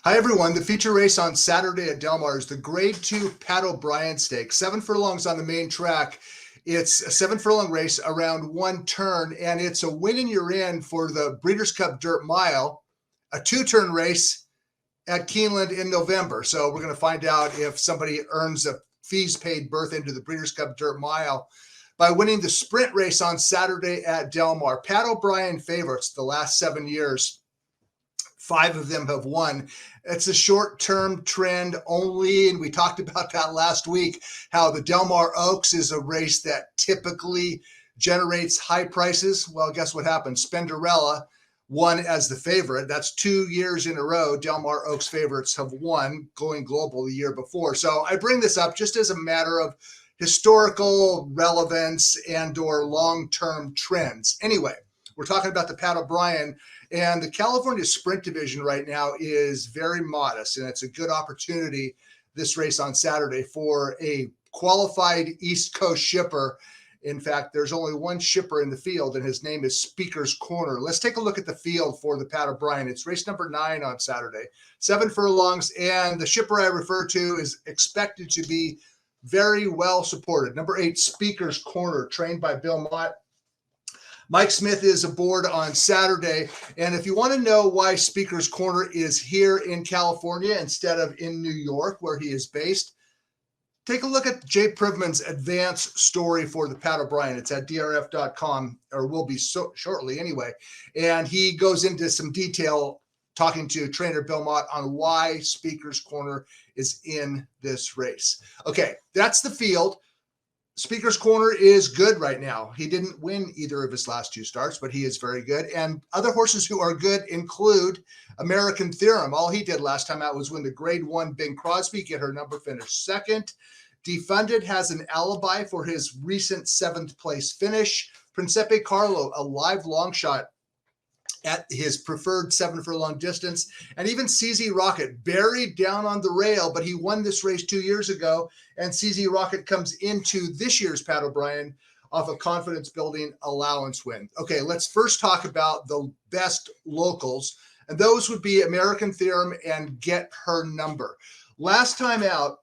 Hi, everyone. The feature race on Saturday at Del Mar is the Grade 2 Pat O'Brien Stakes. 7 furlongs on the main track. It's a 7 furlong race around one turn, and it's a win and you're in for the Breeders' Cup Dirt Mile, a 2-turn race at Keeneland in November. So we're going to find out if somebody earns a fees-paid berth into the Breeders' Cup Dirt Mile by winning the sprint race on Saturday at Del Mar. Pat O'Brien favorites the last 7 years. 5 of them have won. It's a short-term trend only, and we talked about that last week, how the Del Mar Oaks is a race that typically generates high prices. Well, guess what happened? Spenderella won as the favorite. That's 2 years in a row Del Mar Oaks favorites have won, going global the year before. So I bring this up just as a matter of historical relevance and or long-term trends. Anyway, we're talking about the Pat O'Brien, and the California Sprint Division right now is very modest, and it's a good opportunity, this race on Saturday, for a qualified East Coast shipper. In fact, there's only one shipper in the field, and his name is Speaker's Corner. Let's take a look at the field for the Pat O'Brien. It's race number 9 on Saturday, 7 furlongs, and the shipper I refer to is expected to be very well supported. Number 8, Speaker's Corner, trained by Bill Mott. Mike Smith is aboard on Saturday. And if you want to know why Speaker's Corner is here in California instead of in New York, where he is based, take a look at Jay Privman's advance story for the Pat O'Brien. It's at DRF.com, or will be so shortly anyway. And he goes into some detail talking to trainer Bill Mott on why Speaker's Corner is in this race. Okay, that's the field. Speaker's Corner is good right now. He didn't win either of his last 2 starts, but he is very good. And other horses who are good include American Theorem. All he did last time out was win the Grade 1 Bing Crosby, get her number, finish 2nd. Defunded has an alibi for his recent 7th place finish. Principe Carlo, a live long shot at his preferred 7 furlong distance. And even CZ Rocket, buried down on the rail, but he won this race 2 years ago. And CZ Rocket comes into this year's Pat O'Brien off a confidence-building allowance win. Okay, let's first talk about the best locals. And those would be American Theorem and Get Her Number. Last time out,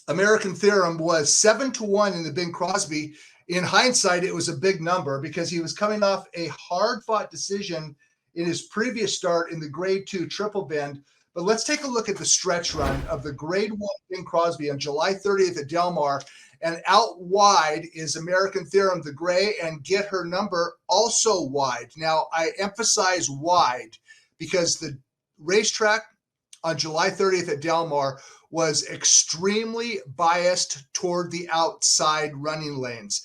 American Theorem was 7-1 in the Bing Crosby. In hindsight, it was a big number because he was coming off a hard-fought decision in his previous start in the Grade 2 Triple Bend. But let's take a look at the stretch run of the Grade 1 Bing Crosby on July 30th at Del Mar. And out wide is American Theorem, the gray, and Get Her Number, also wide. Now, I emphasize wide because the racetrack on July 30th at Del Mar was extremely biased toward the outside running lanes.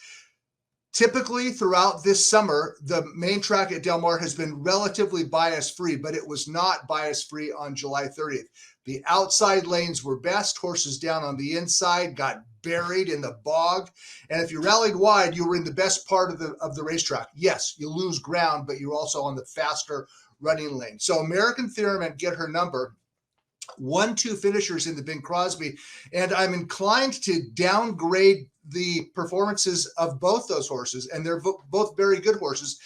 Typically, throughout this summer, the main track at Del Mar has been relatively bias-free, but it was not bias-free on July 30th. The outside lanes were best. Horses down on the inside got buried in the bog. And if you rallied wide, you were in the best part of the racetrack. Yes, you lose ground, but you're also on the faster running lane. So American Theorem and Get Her Number, 1-2 finishers in the Bing Crosby, and I'm inclined to downgrade the performances of both those horses, and they're both very good horses.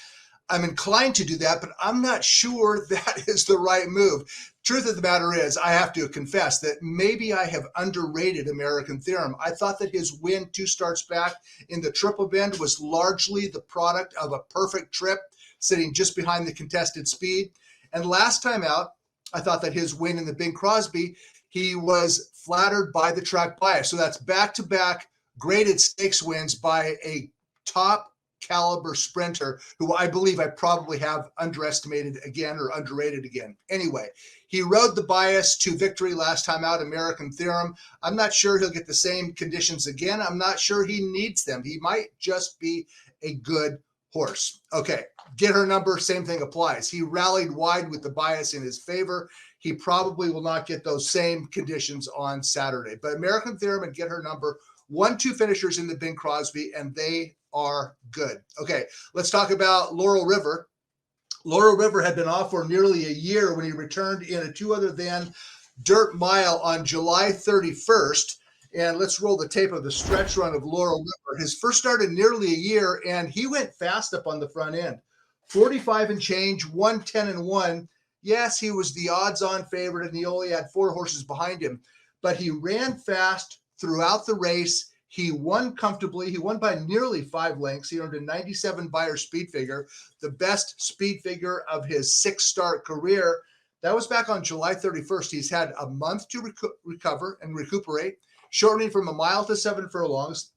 I'm inclined to do that, but I'm not sure that is the right move. Truth of the matter is, I have to confess that maybe I have underrated American Theorem. I thought that his win 2 starts back in the Triple Bend was largely the product of a perfect trip, sitting just behind the contested speed. And last time out, I thought that his win in the Bing Crosby, he was flattered by the track bias. So that's back-to-back graded stakes wins by a top caliber sprinter who I believe I probably have underestimated again or underrated again. Anyway, he rode the bias to victory last time out, American Theorem. I'm not sure he'll get the same conditions again. I'm not sure he needs them. He might just be a good horse. Okay, Get Her Number, same thing applies. He rallied wide with the bias in his favor. He probably will not get those same conditions on Saturday. But American Theorem and Get Her Number, 1-2 finishers in the Bing Crosby, and they are good. Okay, let's talk about Laurel River. Laurel River had been off for nearly a year when he returned in a 2 other than dirt mile on July 31st. And let's roll the tape of the stretch run of Laurel River. His first start in nearly a year, and he went fast up on the front end. 45 and change, 110-1, Yes, he was the odds-on favorite, and he only had 4 horses behind him, but he ran fast throughout the race. He won comfortably. He won by nearly 5 lengths. He earned a 97 Beyer speed figure, the best speed figure of his 6-start career. That was back on July 31st. He's had a month to recover and recuperate, shortening from a mile to 7 furlongs.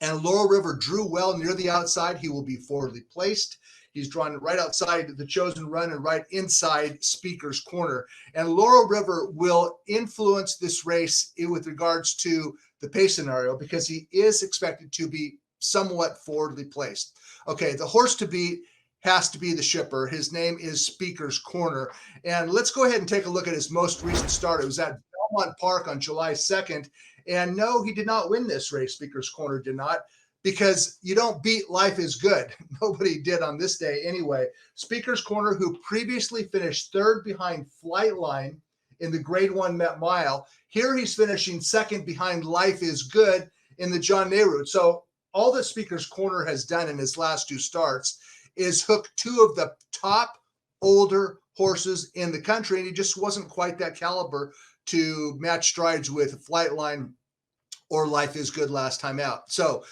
And Laurel River drew well near the outside. He will be forwardly placed. He's drawn right outside the chosen run and right inside Speaker's Corner. And Laurel River will influence this race with regards to the pace scenario because he is expected to be somewhat forwardly placed. Okay, the horse to beat has to be the shipper. His name is Speaker's Corner. And let's go ahead and take a look at his most recent start. It was at Belmont Park on July 2nd. And no, he did not win this race. Speaker's Corner did not, because you don't beat Life is Good. Nobody did on this day anyway. Speaker's Corner, who previously finished 3rd behind Flightline in the Grade 1 Met Mile. Here he's finishing 2nd behind Life is Good in the John Nehru. So all that Speaker's Corner has done in his last 2 starts is hook 2 of the top older horses in the country, and he just wasn't quite that caliber to match strides with Flightline or Life is Good last time out. So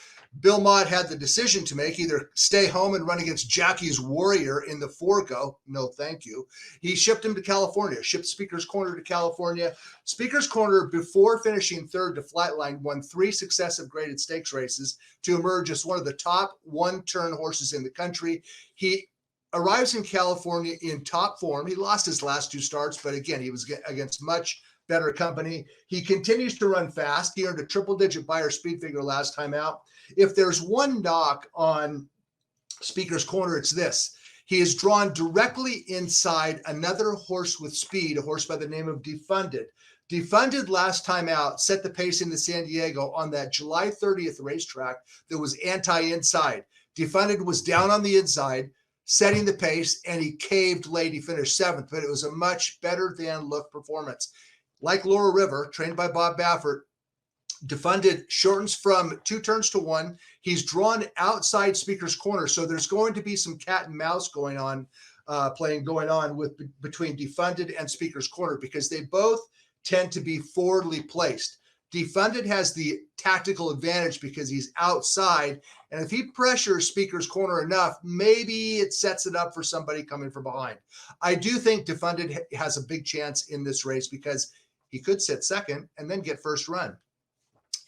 Bill Mott had the decision to make: either stay home and run against Jackie's Warrior in the Forgo. No, thank you. He shipped him to California, shipped Speaker's Corner to California. Speaker's Corner, before finishing 3rd to Flightline, won 3 successive graded stakes races to emerge as one of the top 1-turn horses in the country. He arrives in California in top form. He lost his last 2 starts, but again, he was against much better company. He continues to run fast. He earned a triple-digit Beyer speed figure last time out. If there's one knock on Speaker's Corner, it's this: he is drawn directly inside another horse with speed, a horse by the name of Defunded. Defunded last time out set the pace into San Diego on that July 30th racetrack that was anti-inside. Defunded was down on the inside, setting the pace, and he caved late. He finished 7th, but it was a much better than look performance. Like Laurel River, trained by Bob Baffert, Defunded shortens from 2 turns to 1. He's drawn outside Speaker's Corner, so there's going to be some cat and mouse going on between Defunded and Speaker's Corner, because they both tend to be forwardly placed. Defunded has the tactical advantage because he's outside, and if he pressures Speaker's Corner enough, maybe it sets it up for somebody coming from behind. I do think Defunded has a big chance in this race because he could sit 2nd and then get first run.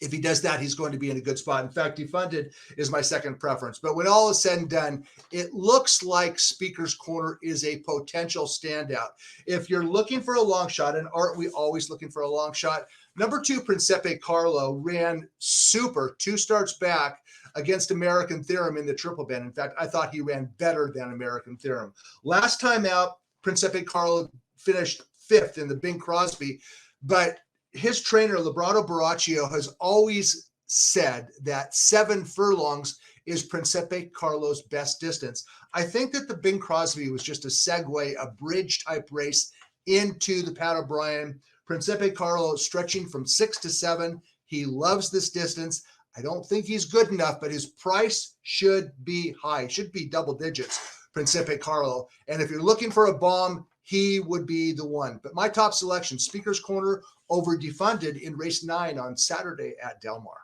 If he does that, he's going to be in a good spot. In fact, Defunded is my 2nd preference. But when all is said and done, it looks like Speaker's Corner is a potential standout. If you're looking for a long shot, and aren't we always looking for a long shot? Number 2, Principe Carlo, ran super 2 starts back against American Theorem in the Triple Bend. In fact, I thought he ran better than American Theorem. Last time out, Principe Carlo finished 5th in the Bing Crosby, but his trainer, Librato Baraccio, has always said that 7 furlongs is Principe Carlo's best distance. I think that the Bing Crosby was just a segue, a bridge type race into the Pat O'Brien. Principe Carlo stretching from 6 to 7. He loves this distance. I don't think he's good enough, but his price should be high, should be double digits, Principe Carlo. And if you're looking for a bomb, he would be the one. But my top selection, Speaker's Corner over Defunded in race 9 on Saturday at Del Mar.